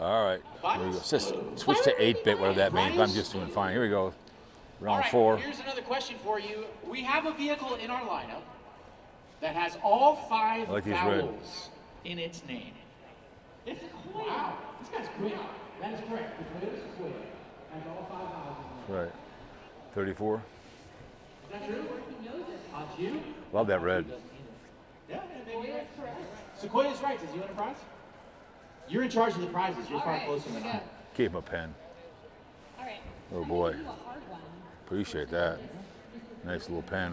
All right. Here we go. Just switch to 8-bit, whatever that means. But I'm just doing fine. Here we go. Round 4. Here's another question for you. We have a vehicle in our lineup that has all 5 like these vowels in its name. It's Sequoia. Wow, this guy's quick. That is correct. The Toyota Sequoia has all 5 vowels in it. Right. 34. Is that true? On you? Love that red. Yeah, maybe. Sequoia's right. Does he win a prize? You're in charge of the prizes. You're far closer than I. Keep him a pen. All right. Oh boy. Appreciate that. Nice little pen,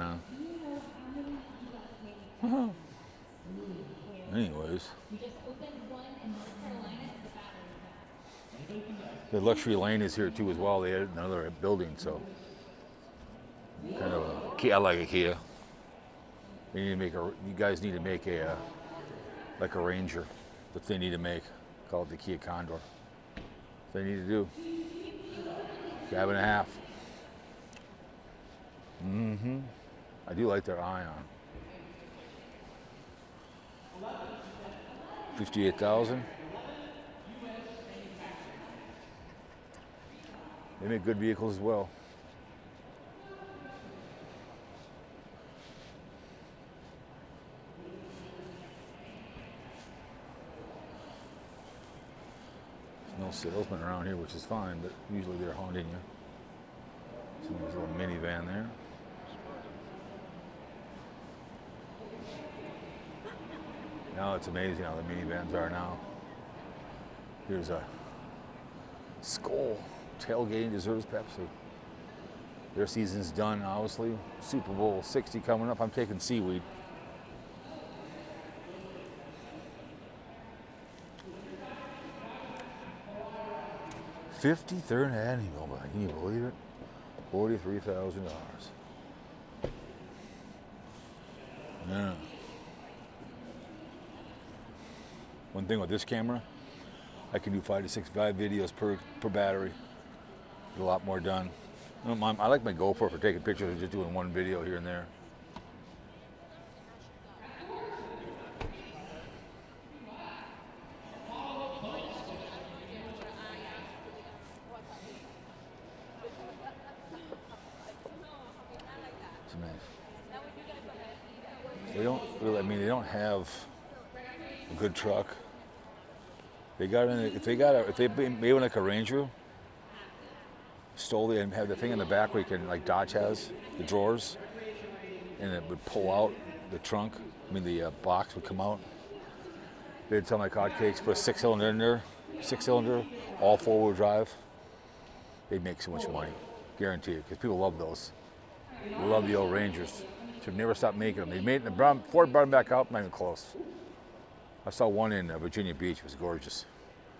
huh? Anyways. The luxury lane is here too as well. They added another building, so kind of a Kia. I like a Kia. You need to make you guys need to make a like a Ranger. That they need to make, called the Kia Condor. They need to do. Cab and a half. I do like their Ion. 58,000. They make good vehicles as well. There's no salesman around here, which is fine, but usually they're haunting you. So there's a little minivan there. Now it's amazing how the minivans are now. Here's a Skoal. Tailgating deserves Pepsi. Their season's done, obviously. Super Bowl 60 coming up. I'm taking seaweed. $53rd annual, can you believe it? $43,000. Yeah. One thing with this camera, I can do 5 to 6 videos per battery. Get a lot more done. I like my GoPro for taking pictures and just doing one video here and there. It's nice. They don't really. I mean, they don't have a good truck. They got in. If they made one like a Ranger, stole it and have the thing in the back where you can, like Dodge has, the drawers, and it would pull out the trunk. I mean, the box would come out. They'd sell like hotcakes, put a 6-cylinder in there, 6-cylinder, all 4-wheel drive. They'd make so much money, guarantee it, because people love those. They love the old Rangers. Should never stop making them. They made Ford brought them back out, not even close. I saw one in Virginia Beach. It was gorgeous.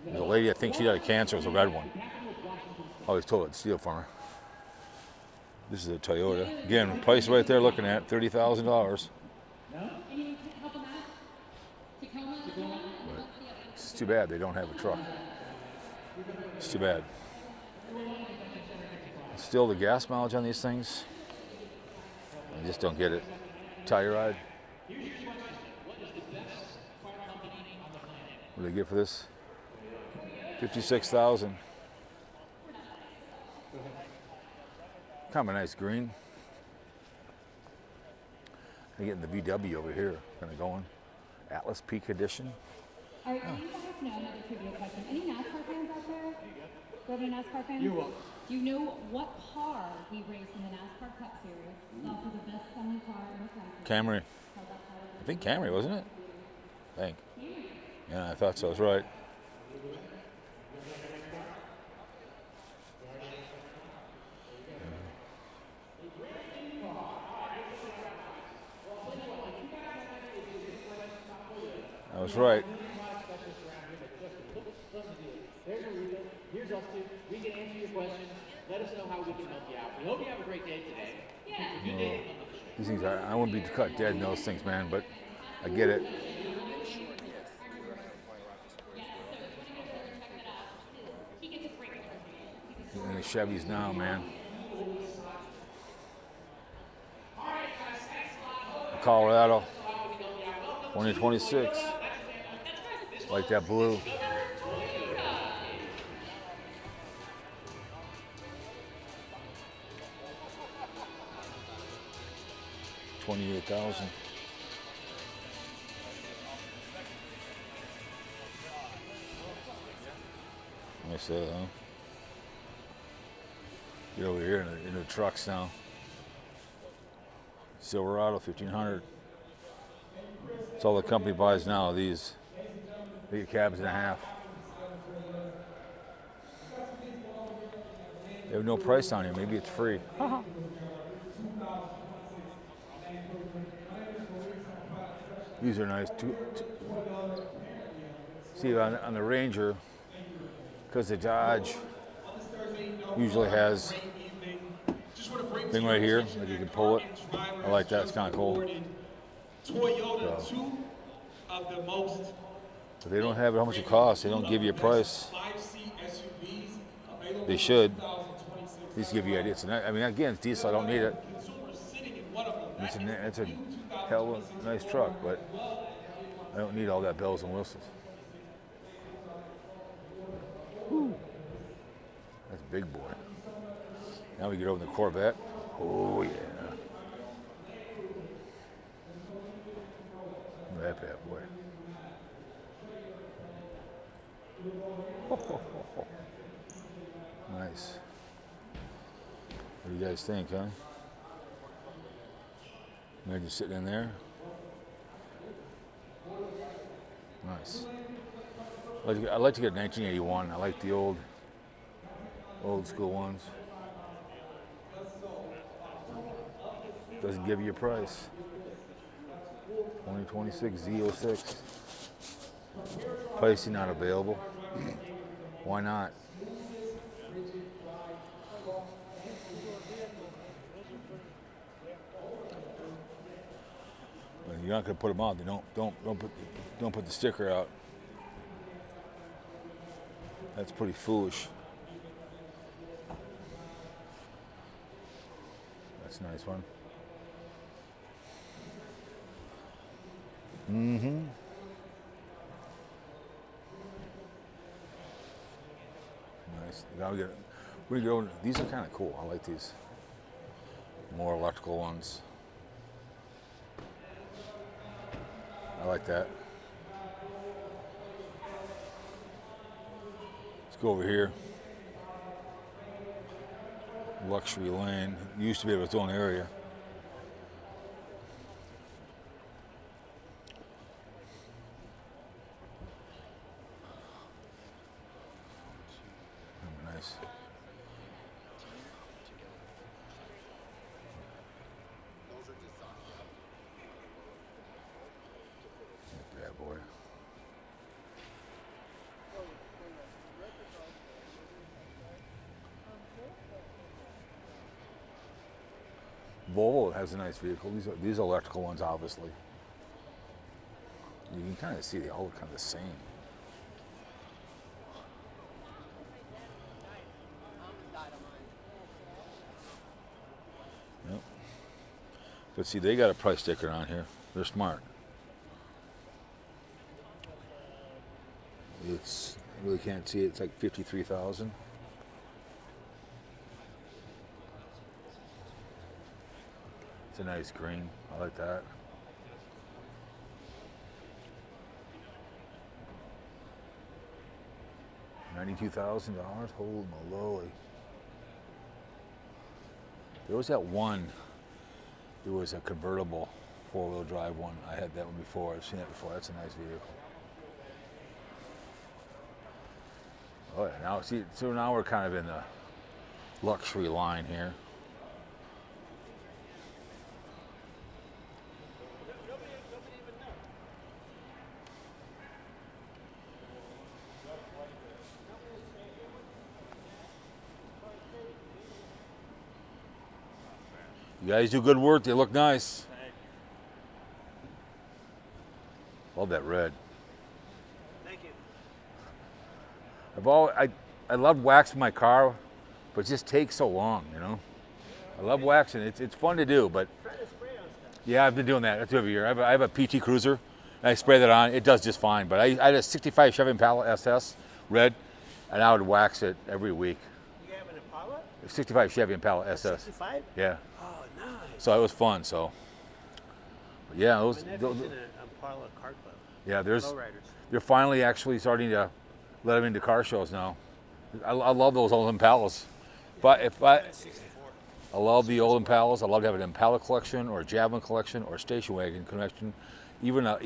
There's a lady, I think she had cancer, it was a red one. I always told her to steal from her. This is a Toyota. Again, price right there looking at $30,000. It's too bad they don't have a truck. It's too bad. Still the gas mileage on these things, I just don't get it. Telluride. What do they get for this? $56,000. Kind of a nice green. They're getting the VW over here, kind of going. Atlas Peak Edition. All right, another trivia question. Any NASCAR fans out there? Go to NASCAR fans? You will. Do you know what car we raced in the NASCAR Cup Series? It's also the best-selling car in the country. Camry. I think Camry, wasn't it? I think. Yeah, I thought so. That's right. I was right. Here's us two. We can answer your questions. Let us know how we can help you out. We hope you have a great day today. Yeah. These things, I wouldn't be cut dead in those things, man, but I get it. In the Chevys now, man. Colorado, 2026. Like that blue. $128,000. Nice that, huh? Get over here in the trucks now. Silverado 1500. That's all the company buys now. These, they get cabs and a half. They have no price on here. Maybe it's free. These are nice. See, on the Ranger, because the Dodge usually has thing right here, like you can pull it. I like that. It's kind of cool. Toyota, two of the most. But they don't have it how much it costs. They don't give you a price. 5-seat SUVs available They should. in 2026. These give you ideas. I mean, again, it's diesel. I don't need it. Consumers sitting in one of the It's a hell of a nice truck, but I don't need all that bells and whistles. Whew. That's a big boy. Now we get over the Corvette. Oh, yeah. Look at that bad boy. Nice. What do you guys think, huh? Imagine sitting in there. Nice. I'd like to get a 1981. I like the old school ones. Doesn't give you a price. 2026 Z06. Pricing not available. Why not? Well, you're not gonna put them out. They don't put the sticker out. That's pretty foolish. That's a nice one. Mm-hmm. Nice. Now we go. These are kind of cool. I like these. More electrical ones. I like that. Let's go over here. Luxury lane. It used to be its own area. Nice. Bad boy. Volvo has a nice vehicle. These are electrical ones, obviously. You can kind of see they all look kind of the same. Yep. But see, they got a price sticker on here. They're smart. It's, you really can't see it. It's like 53,000. It's a nice green. I like that. $92,000. Holy moly! There was that one. It was a convertible, four-wheel drive one. I had that one before. I've seen that before. That's a nice vehicle. Oh yeah. Now see, so now we're kind of in the luxury line here. You guys do good work. They look nice. Love that red. Thank you. I love waxing my car, but it just takes so long, you know. I love waxing. It's fun to do, but Try to spray on stuff. yeah, I've been doing that. That's every year. I have a PT Cruiser, and I spray that on. It does just fine. But I had a '65 Chevy Impala SS red, and I would wax it every week. You have an Impala? '65 Chevy Impala SS. 65? Yeah. Oh, nice. So it was fun. So Yeah, My those, nephew's those in an Impala car club. yeah, there's Lowriders. they're finally actually starting to let them into car shows now. I love those old Impalas. But if I love the old Impalas. I love to have an Impala collection or a Javelin collection or a station wagon collection, even a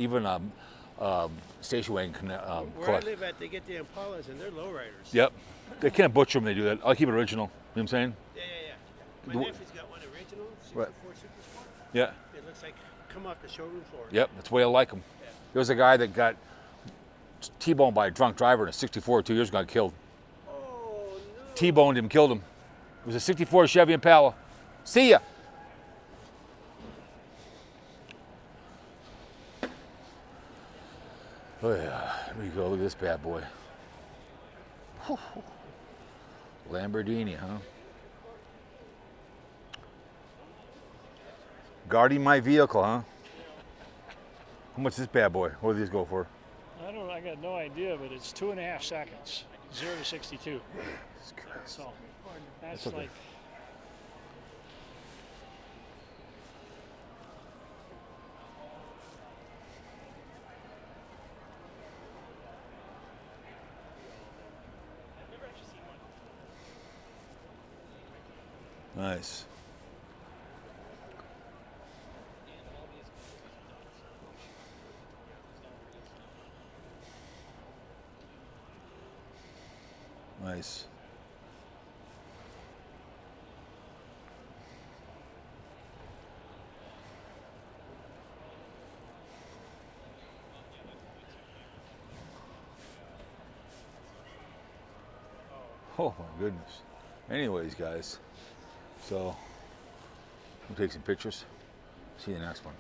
station wagon Where I collection. live at, they get the Impalas and they're lowriders. Yep, they can't butcher them. They do that. I'll keep it original. You know what I'm saying? Yeah, yeah, yeah. The- My nephew's got one original, 64 Right. Super Sport. Yeah. It looks like come off the showroom floor. Yep, that's the way I like them. There was a guy that got T-boned by a drunk driver in a 64 2 years ago, got killed. Oh, no. T-boned him, killed him. It was a 64 Chevy Impala. See ya. Oh yeah, here we go. Look at this bad boy. Lamborghini, huh? Guarding my vehicle, huh? How much is this bad boy? What do these go for? I got no idea, but it's 2.5 seconds, 0 to 62. Jesus Christ. So that's okay. like, Nice. Nice. Oh my goodness. Anyways, guys, so we'll take some pictures. See you next one.